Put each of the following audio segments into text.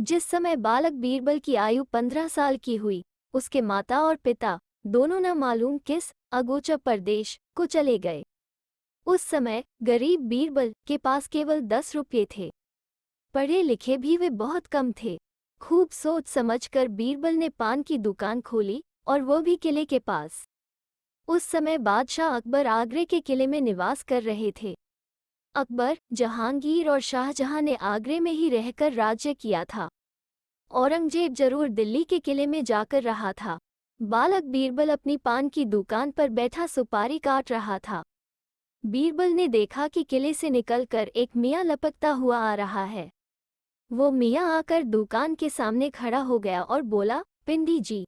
जिस समय बालक बीरबल की आयु 15 साल की हुई, उसके माता और पिता दोनों न मालूम किस अगोचर प्रदेश को चले गए। उस समय गरीब बीरबल के पास केवल 10 रुपये थे। पढ़े लिखे भी वे बहुत कम थे। खूब सोच समझकर बीरबल ने पान की दुकान खोली, और वो भी किले के पास। उस समय बादशाह अकबर आगरे के किले में निवास कर रहे थे। अकबर, जहांगीर और शाहजहां ने आगरे में ही रहकर राज्य किया था। औरंगजेब जरूर दिल्ली के किले में जाकर रहा था। बालक बीरबल अपनी पान की दुकान पर बैठा सुपारी काट रहा था। बीरबल ने देखा कि किले से निकलकर एक मियाँ लपकता हुआ आ रहा है। वो मियाँ आकर दुकान के सामने खड़ा हो गया और बोला, पिंडी जी,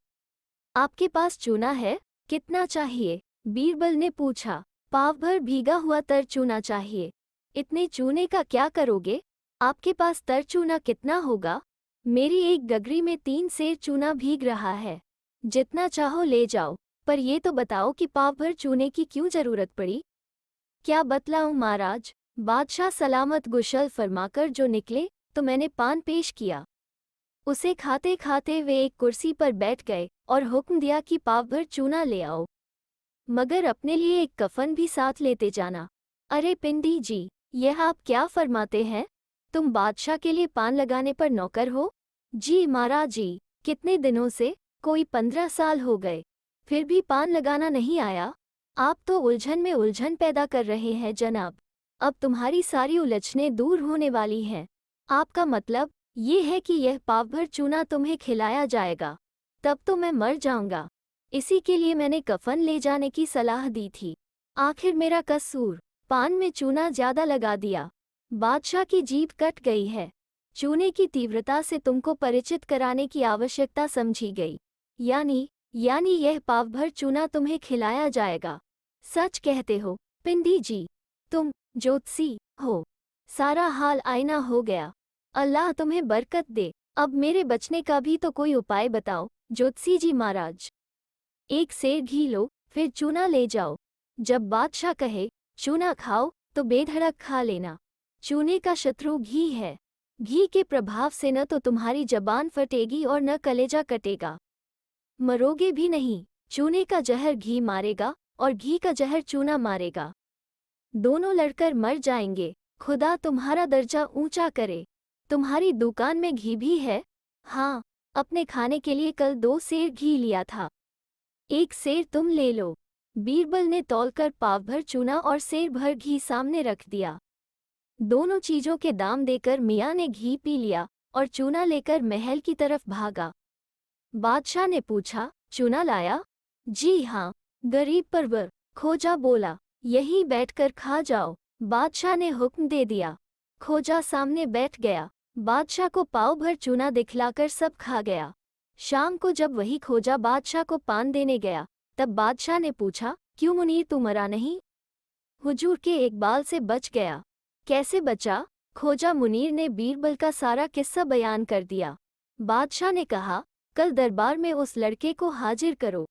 आपके पास चूना है? कितना चाहिए? बीरबल ने पूछा। पाव भर भीगा हुआ तर चूना चाहिए। इतने चूने का क्या करोगे? आपके पास तर चूना कितना होगा? मेरी एक गगरी में 3 सेर चूना भीग रहा है। जितना चाहो ले जाओ, पर ये तो बताओ कि पाव भर चूने की क्यों जरूरत पड़ी? क्या बतलाऊं महाराज? बादशाह सलामत गुशल फरमाकर जो निकले, तो मैंने पान पेश किया। उसे खाते खाते वे एक कुर्सी पर बैठ गए और हुक्म दिया कि पाव भर चूना ले आओ, मगर अपने लिए एक कफन भी साथ लेते जाना। अरे पिंडी जी, यह आप क्या फरमाते हैं? तुम बादशाह के लिए पान लगाने पर नौकर हो? जी महाराज जी, कितने दिनों से? कोई 15 साल हो गए, फिर भी पान लगाना नहीं आया। आप तो उलझन में उलझन पैदा कर रहे हैं जनाब। अब तुम्हारी सारी उलझनें दूर होने वाली हैं। आपका मतलब ये है कि यह पाव भर चूना तुम्हें खिलाया जाएगा? तब तो मैं मर जाऊंगा। इसी के लिए मैंने कफन ले जाने की सलाह दी थी। आखिर मेरा कसूर? पान में चूना ज्यादा लगा दिया। बादशाह की जीभ कट गई है। चूने की तीव्रता से तुमको परिचित कराने की आवश्यकता समझी गई। यानी यह पाव भर चूना तुम्हें खिलाया जाएगा। सच कहते हो पिंडी जी? तुम ज्योतिषी हो। सारा हाल आईना हो गया। अल्लाह तुम्हें बरकत दे। अब मेरे बचने का भी तो कोई उपाय बताओ ज्योतिषी जी महाराज। एक सेर घी लो, फिर चूना ले जाओ। जब बादशाह कहे चूना खाओ, तो बेधड़क खा लेना। चूने का शत्रु घी है। घी के प्रभाव से न तो तुम्हारी जबान फटेगी और न कलेजा कटेगा। मरोगे भी नहीं। चूने का जहर घी मारेगा और घी का जहर चूना मारेगा। दोनों लड़कर मर जाएंगे। खुदा तुम्हारा दर्जा ऊंचा करे। तुम्हारी दुकान में घी भी है? हाँ, अपने खाने के लिए कल 2 सेर घी लिया था। 1 सेर तुम ले लो। बीरबल ने तौलकर पाव भर चूना और सेर भर घी सामने रख दिया। दोनों चीजों के दाम देकर मियाँ ने घी पी लिया और चूना लेकर महल की तरफ भागा। बादशाह ने पूछा, चूना लाया? जी हाँ। गरीब परवर खोजा बोला, यहीं बैठकर खा जाओ। बादशाह ने हुक्म दे दिया। खोजा सामने बैठ गया। बादशाह को पाव भर चूना दिखलाकर सब खा गया। शाम को जब वही खोजा बादशाह को पान देने गया, तब बादशाह ने पूछा, क्यों मुनीर तू मरा नहीं? हुजूर के एक बाल से बच गया। कैसे बचा? खोजा मुनीर ने बीरबल का सारा किस्सा बयान कर दिया। बादशाह ने कहा, कल दरबार में उस लड़के को हाजिर करो।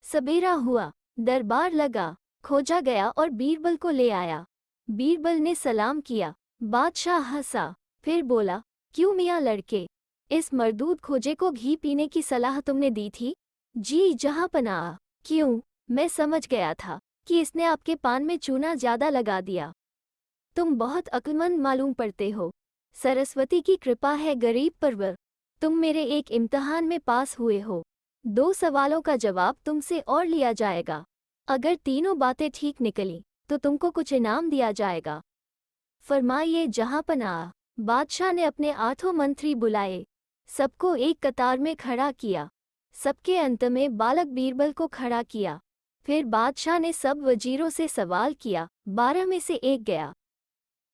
सबेरा हुआ, दरबार लगा। खोजा गया और बीरबल को ले आया। बीरबल ने सलाम किया। बादशाह हंसा, फिर बोला, क्यों मियाँ लड़के, इस मरदूद खोजे को घी पीने की सलाह तुमने दी थी? जी जहाँपनाह। क्यों? मैं समझ गया था कि इसने आपके पान में चूना ज्यादा लगा दिया। तुम बहुत अक्लमंद मालूम पड़ते हो। सरस्वती की कृपा है गरीब परवर। तुम मेरे एक इम्तिहान में पास हुए हो। 2 सवालों का जवाब तुमसे और लिया जाएगा। अगर तीनों बातें ठीक निकली तो तुमको कुछ इनाम दिया जाएगा। फरमाइए जहाँपनाह। बादशाह ने अपने 8 मंत्री बुलाए, सबको एक कतार में खड़ा किया। सबके अंत में बालक बीरबल को खड़ा किया। फिर बादशाह ने सब वजीरों से सवाल किया। 12 में से एक गया।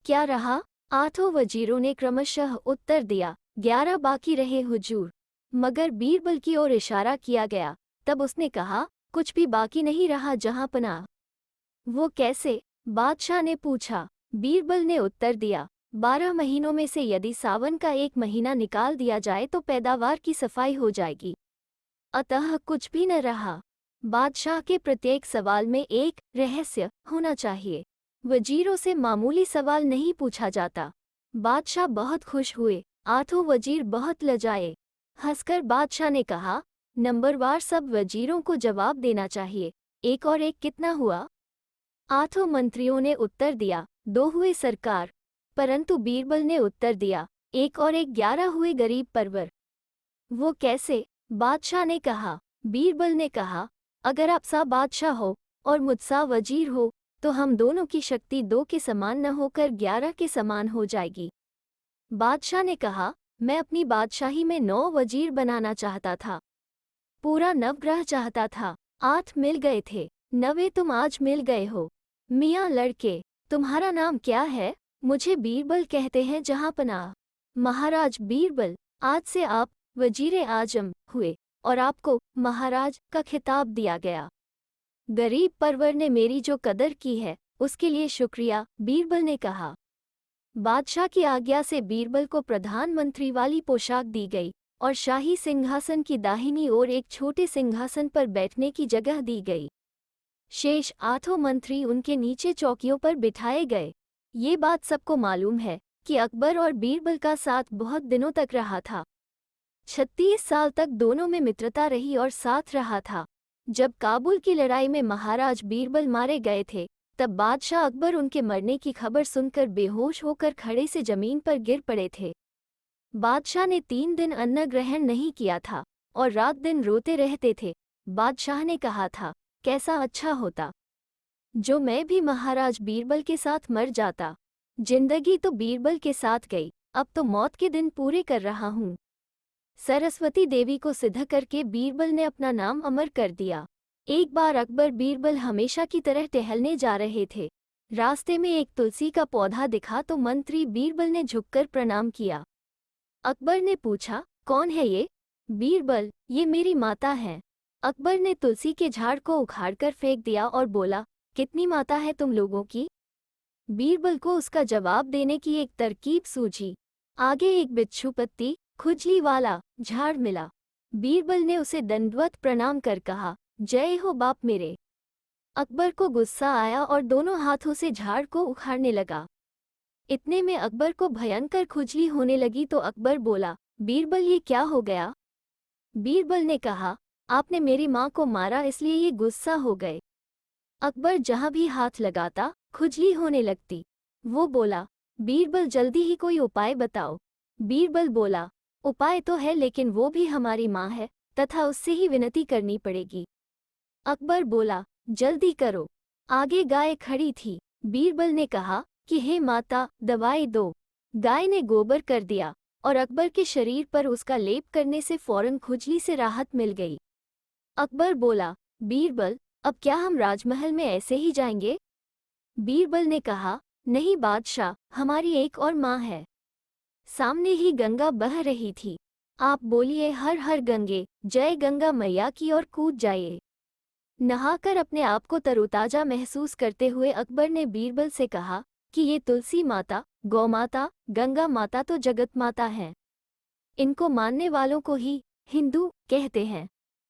क्या रहा? 8 वजीरों ने क्रमशः उत्तर दिया। 11 बाकी रहे हुजूर। मगर बीरबल की ओर इशारा किया गया। तब उसने कहा, कुछ भी बाकी नहीं रहा जहाँपनाह। वो कैसे? बादशाह ने पूछा। बीरबल ने उत्तर दिया, 12 महीनों में से यदि सावन का 1 महीना निकाल दिया जाए तो पैदावार की सफाई हो जाएगी। अतः कुछ भी न रहा। बादशाह के प्रत्येक सवाल में एक रहस्य होना चाहिए। वजीरों से मामूली सवाल नहीं पूछा जाता। बादशाह बहुत खुश हुए आठों वजीर बहुत लजाए। हंसकर बादशाह ने कहा, नंबरवार सब वजीरों को जवाब देना चाहिए। एक और एक कितना हुआ? आठों मंत्रियों ने उत्तर दिया, 2 हुए सरकार। परंतु बीरबल ने उत्तर दिया, 1 और 1 11 हुए गरीब परवर। वो कैसे? बादशाह ने कहा। बीरबल ने कहा, अगर आप सा बादशाह हो और मुझसा वजीर हो तो हम दोनों की शक्ति 2 के समान न होकर 11 के समान हो जाएगी। बादशाह ने कहा, मैं अपनी बादशाही में 9 वजीर बनाना चाहता था। पूरा नवग्रह चाहता था। 8 मिल गए थे। 9वें तुम आज मिल गए हो। मियाँ लड़के, तुम्हारा नाम क्या है? मुझे बीरबल कहते हैं जहाँपनाह। महाराज बीरबल, आज से आप वजीरे आजम हुए और आपको महाराज का खिताब दिया गया। गरीब परवर ने मेरी जो कदर की है उसके लिए शुक्रिया, बीरबल ने कहा। बादशाह की आज्ञा से बीरबल को प्रधानमंत्री वाली पोशाक दी गई और शाही सिंहासन की दाहिनी ओर एक छोटे सिंहासन पर बैठने की जगह दी गई। शेष 8 मंत्री उनके नीचे चौकियों पर बिठाए गए। ये बात सबको मालूम है कि अकबर और बीरबल का साथ बहुत दिनों तक रहा था। 36 साल तक दोनों में मित्रता रही और साथ रहा था। जब काबुल की लड़ाई में महाराज बीरबल मारे गए थे तब बादशाह अकबर उनके मरने की खबर सुनकर बेहोश होकर खड़े से जमीन पर गिर पड़े थे। बादशाह ने 3 दिन अन्न ग्रहण नहीं किया था और रात दिन रोते रहते थे। बादशाह ने कहा था, कैसा अच्छा होता जो मैं भी महाराज बीरबल के साथ मर जाता। जिंदगी तो बीरबल के साथ गई, अब तो मौत के दिन पूरे कर रहा हूँ। सरस्वती देवी को सिद्ध करके बीरबल ने अपना नाम अमर कर दिया। एक बार अकबर बीरबल हमेशा की तरह टहलने जा रहे थे। रास्ते में एक तुलसी का पौधा दिखा तो मंत्री बीरबल ने झुककर प्रणाम किया। अकबर ने पूछा, कौन है ये? बीरबल, ये मेरी माता है। अकबर ने तुलसी के झाड़ को उखाड़कर फेंक दिया और बोला, कितनी माता है तुम लोगों की? बीरबल को उसका जवाब देने की एक तरकीब सूझी। आगे एक बिच्छू पत्ती खुजली वाला झाड़ मिला। बीरबल ने उसे दंडवत प्रणाम कर कहा, जय हो बाप मेरे। अकबर को गुस्सा आया और दोनों हाथों से झाड़ को उखाड़ने लगा। इतने में अकबर को भयंकर खुजली होने लगी तो अकबर बोला, बीरबल ये क्या हो गया? बीरबल ने कहा, आपने मेरी माँ को मारा इसलिए ये गुस्सा हो गए। अकबर जहाँ भी हाथ लगाता खुजली होने लगती। वो बोला, बीरबल जल्दी ही कोई उपाय बताओ। बीरबल बोला, उपाय तो है लेकिन वो भी हमारी माँ है तथा उससे ही विनती करनी पड़ेगी। अकबर बोला, जल्दी करो। आगे गाय खड़ी थी। बीरबल ने कहा कि हे माता, दवाई दो। गाय ने गोबर कर दिया और अकबर के शरीर पर उसका लेप करने से फौरन खुजली से राहत मिल गई। अकबर बोला, बीरबल, अब क्या हम राजमहल में ऐसे ही जाएंगे? बीरबल ने कहा, नहीं बादशाह, हमारी एक और माँ है। सामने ही गंगा बह रही थी। आप बोलिए, हर हर गंगे, जय गंगा मैया की, और कूद जाइए। नहाकर अपने आप को तरोताजा महसूस करते हुए अकबर ने बीरबल से कहा कि ये तुलसी माता, गौ माता, गंगा माता तो जगत माता हैं। इनको मानने वालों को ही हिंदू कहते हैं।